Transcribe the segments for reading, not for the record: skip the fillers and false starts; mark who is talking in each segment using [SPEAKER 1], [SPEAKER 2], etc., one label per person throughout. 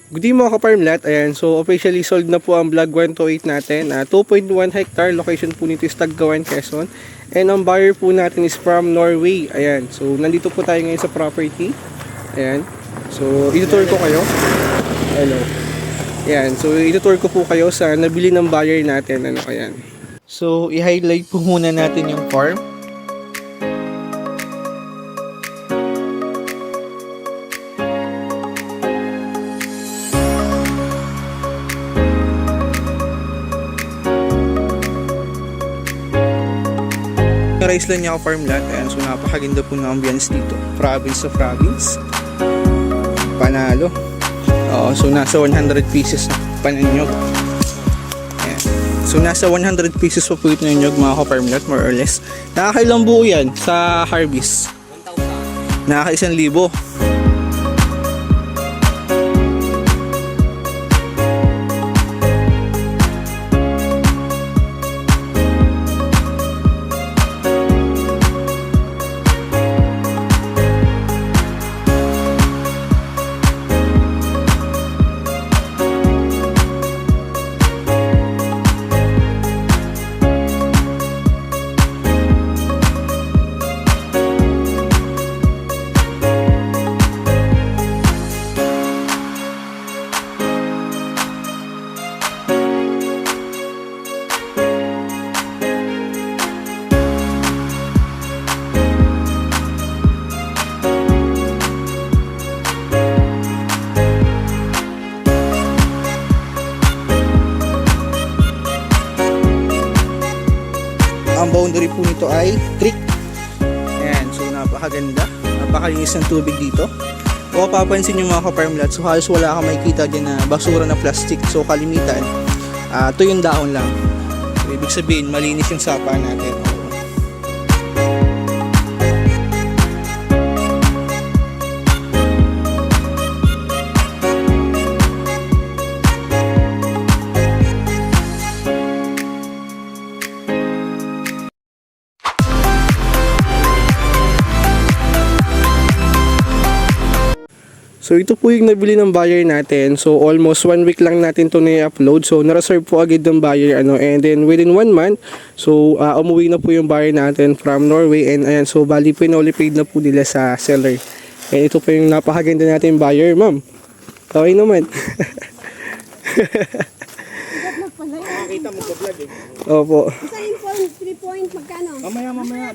[SPEAKER 1] Good day mga ka-farmlat. Ayan, so officially sold na po ang Vlog 128 natin. 2.1 hectare, location po nito is Taggawan, Quezon. And ang buyer po natin is from Norway. Ayan, so nandito po tayo ngayon sa property. Ayan, so itutour ko kayo. Hello. Ayan, so itutour ko po kayo sa nabili ng buyer natin. Ano, ayan. So i-highlight po muna natin yung farm. Rice lang niya ako farmland. Ayan, so napakaganda po ng ambience dito. Province to province. Panalo. Oo, so nasa 100 pieces na pananyog. Ayan. So nasa 100 pieces po ito ng nyog mga ka-farmland, more or less. Nakakailang buo yan sa harvest? 1,000. Nakaka-1,000. Ang boundary po nito ay creek. Ayan, so napakaganda. Napakalinis ng tubig dito. Kung papansin nyo mga ka-farmlat, so halos wala kang makikita dyan na basura na plastic. So kalimitan, ito yung dahon lang. So, ibig sabihin, malinis yung sapa natin. So ito po yung nabili ng buyer natin. So almost 1 week lang natin to na-upload. So na-reserve po agad ng buyer and then within 1 month, so umuwi na po yung buyer natin from Norway, and ayan, so bali po na paid na po nila sa seller. And ito po yung napakaganda natin buyer, ma'am. Okay naman.
[SPEAKER 2] Makita mo vlog eh.
[SPEAKER 1] Opo.
[SPEAKER 2] Isa yung point, 3 point, magkano? Mamaya.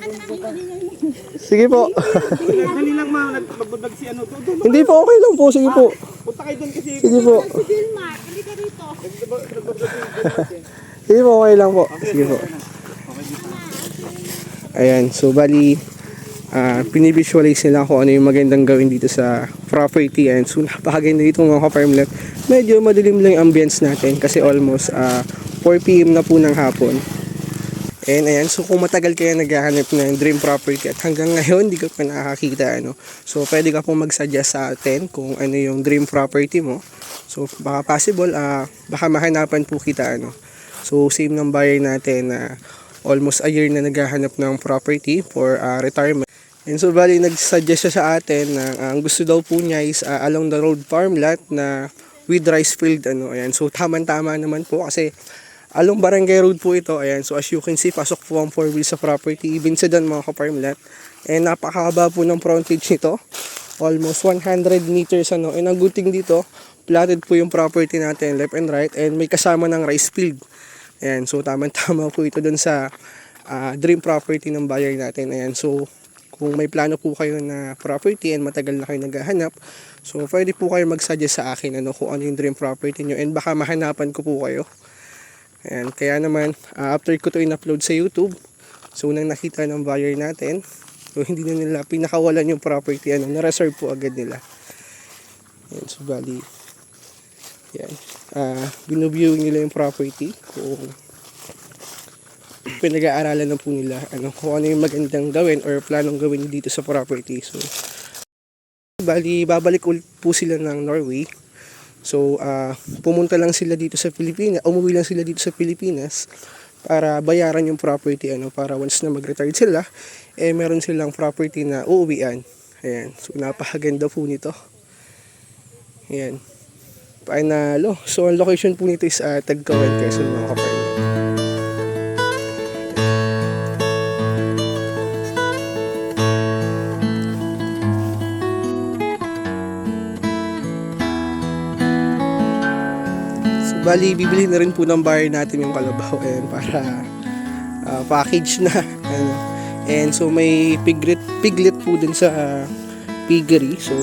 [SPEAKER 1] Sige po.
[SPEAKER 3] Dali lang mag-vlog si ano.
[SPEAKER 1] Hindi po, okay lang po. Sige po.
[SPEAKER 3] Punta kayo doon kasi.
[SPEAKER 1] Sige po.
[SPEAKER 2] Si Vilmar, halika rito.
[SPEAKER 1] Sige po, okay lang po. Sige po. Ayan, so bali pinivisualize nila kung ano yung magandang gawin dito sa property. And so napakaganda dito mga ka-farmland. Medyo madilim lang yung ambience natin kasi almost 4 PM na po ng hapon. And ayan, so kung matagal kayo naghahanap ng dream property at hanggang ngayon hindi ka pa nakakita, so pwede ka pong mag-suggest sa atin kung ano yung dream property mo. So baka possible, baka mahanapan po kita. So same ng buyer natin na almost a year na naghahanap ng property for retirement. And so bali nag-suggest siya sa atin na ang gusto daw po niya is along the road farmland na with rice field. Ayan, so tama-tama naman po kasi along Barangay Road po ito. Ayan, so as you can see, pasok po ang 4 wheels sa property, even sedan mga ka-farmlat. And napakahaba po ng frontage nito, almost 100 meters. And ang good thing dito, platted po yung property natin left and right, and may kasama ng rice field. Ayan, so tama-tama po ito dun sa dream property ng buyer natin. Ayan, so kung may plano po kayo na property and matagal na kayo naghahanap, so pwede po kayo mag-suggest sa akin kung ano yung dream property nyo, and baka mahanapan ko po kayo. Ayan, kaya naman after ko to in-upload sa YouTube, so nang nakita ng buyer natin, so hindi na nila pinakawalan yung property, na-reserve po agad nila. Ayan, so bali yan, binuviewing nila yung property kung pinag-aaralan na po nila kung ano yung magandang gawin or planong gawin dito sa property. So bali babalik ulit po sila ng Norway. So, pumunta lang sila dito sa Pilipinas, umuwi lang sila dito sa Pilipinas para bayaran yung property, para once na mag-retire sila, meron silang property na uuwian. Ayan, so napakaganda po nito. Ayan. Panalo. So, ang location po nito is Tagkawan, Quezon, mga kaparmlet. So, bali, bibili na rin po ng buyer natin yung kalabaw and para package na. Ano. And so, may piglet po dun sa piggery. So,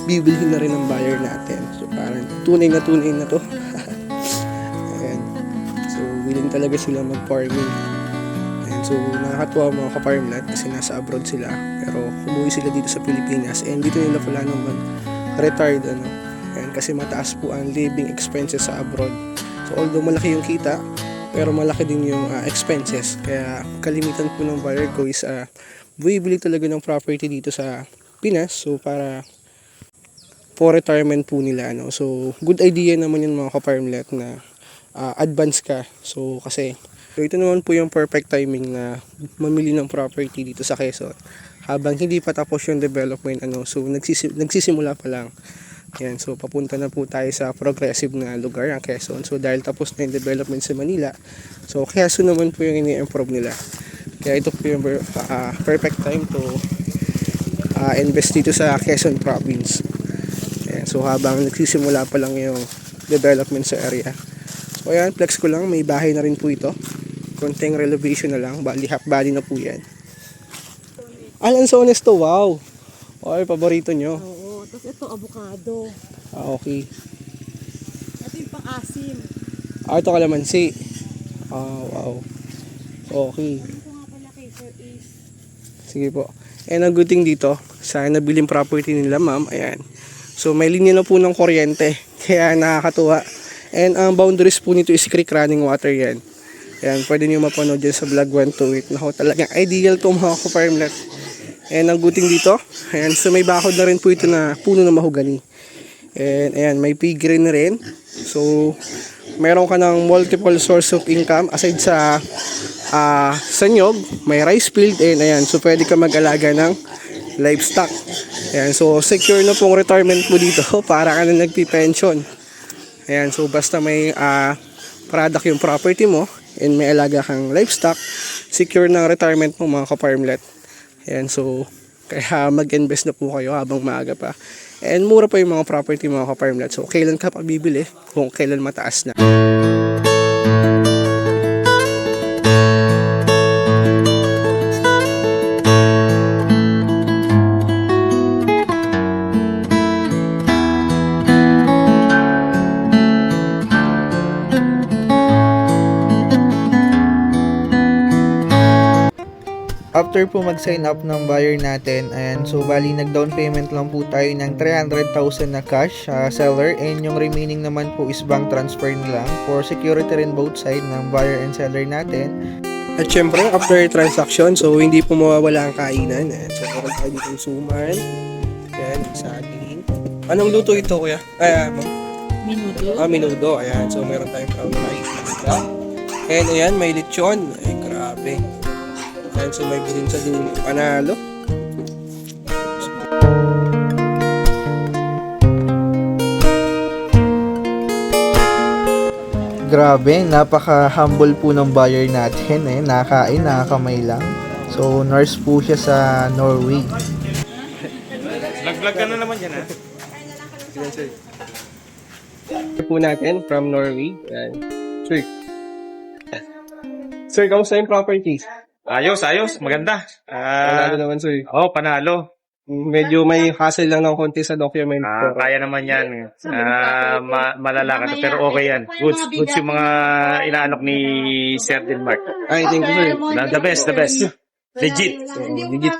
[SPEAKER 1] bibilhin na rin ng buyer natin. So, parang tunay na to. Ayan. So, willing talaga sila mag-farming. And so, nakakatuwa mga ka-farmland kasi nasa abroad sila. Pero, umuwi sila dito sa Pilipinas. And dito nila pala naman retired, ano. Ayan, kasi mataas po ang living expenses sa abroad. So, although malaki yung kita, pero malaki din yung expenses. Kaya, kalimitan po ng buyer ko is bumibili talaga ng property dito sa Pinas, so para for retirement po nila, ano. So good idea naman yun mga ka-farmlet na advance ka. So kasi ito naman po yung perfect timing na mamili ng property dito sa Quezon habang hindi pa tapos yung development, ano. So nagsisimula pa lang. Yan, so papunta na po tayo sa progressive na lugar, ang Quezon. So dahil tapos na yung development sa Manila, so Quezon naman po yung ini-improve nila. Kaya ito po yung perfect time to invest dito sa Quezon Province. Ayan, so habang nagsisimula pa lang yung development sa area. So ayan, flex ko lang, may bahay na rin po ito. Konting renovation na lang, half bali na po yan. Lanzones to, wow! Okay, paborito nyo.
[SPEAKER 2] Oo, tapos ito avocado.
[SPEAKER 1] Okay.
[SPEAKER 2] Ito yung pang-asim.
[SPEAKER 1] Ito kalamansi. Wow. Okay.
[SPEAKER 2] Ito nga pala kay Sir Ace.
[SPEAKER 1] Sige po. And ang good thing dito, sa nabiling property nila ma'am, ayan. So may linya na po ng kuryente, kaya nakakatuwa. And ang boundaries po nito is creek running water yan. Ayan, pwede nyo mapanood dyan sa vlog 128. Naku, talagang ideal to mga ka-farmlet. And ang good thing dito, ayan, so may bakod na rin po ito na puno na mahogany. And ayan, may piggery na rin. So, meron ka ng multiple source of income aside sa nyog, may rice field, and ayan, so pwede ka mag-alaga ng livestock. Ayan, so secure na pong retirement mo dito para ka na nagpi-pension. Ayan, so basta may product yung property mo and may alaga kang livestock, secure ng retirement mo mga ka-farmlet. Ayan, so kaya mag-invest na po kayo habang maaga pa. And mura pa yung mga property mga ka-farmlet. So kailan ka pa bibili kung kailan mataas na.
[SPEAKER 4] After po mag-sign up ng buyer natin, ayan, so bali nag-down payment lang po tayo ng 300,000 na cash sa seller, and yung remaining naman po is bank transfer na lang for security rin both side ng buyer and seller natin.
[SPEAKER 1] At syempre, after transaction, so hindi po mawawala ang kainan. Ayan, so meron tayo ditong suman. Ayan, saging. Anong luto ito, kuya?
[SPEAKER 2] Minuto.
[SPEAKER 1] Minudo. Ayan, so meron tayong brown rice. And ayan, may lechon. Ay, grabe. Ayan, so may bilhin sa dulo. Panalo.
[SPEAKER 4] Grabe, napaka-humble po ng buyer natin, nakain, nakakamay lang. So, nurse po siya sa Norway.
[SPEAKER 3] Vlog ka na naman yan, ha?
[SPEAKER 1] Ayan, sir. Ito po natin from Norway. Ayan. Sir. Sir, kamusta yung properties?
[SPEAKER 3] Ayos, maganda.
[SPEAKER 1] Panalo naman, sir.
[SPEAKER 3] Panalo.
[SPEAKER 1] Medyo may hassle lang ng konti sa document.
[SPEAKER 3] Kaya naman yan. Malala ka, pero okay yan. Goods yung mga inaanok ni Sir Denmark.
[SPEAKER 1] Ay, thank you, sir.
[SPEAKER 3] The best. Legit.
[SPEAKER 1] Legit.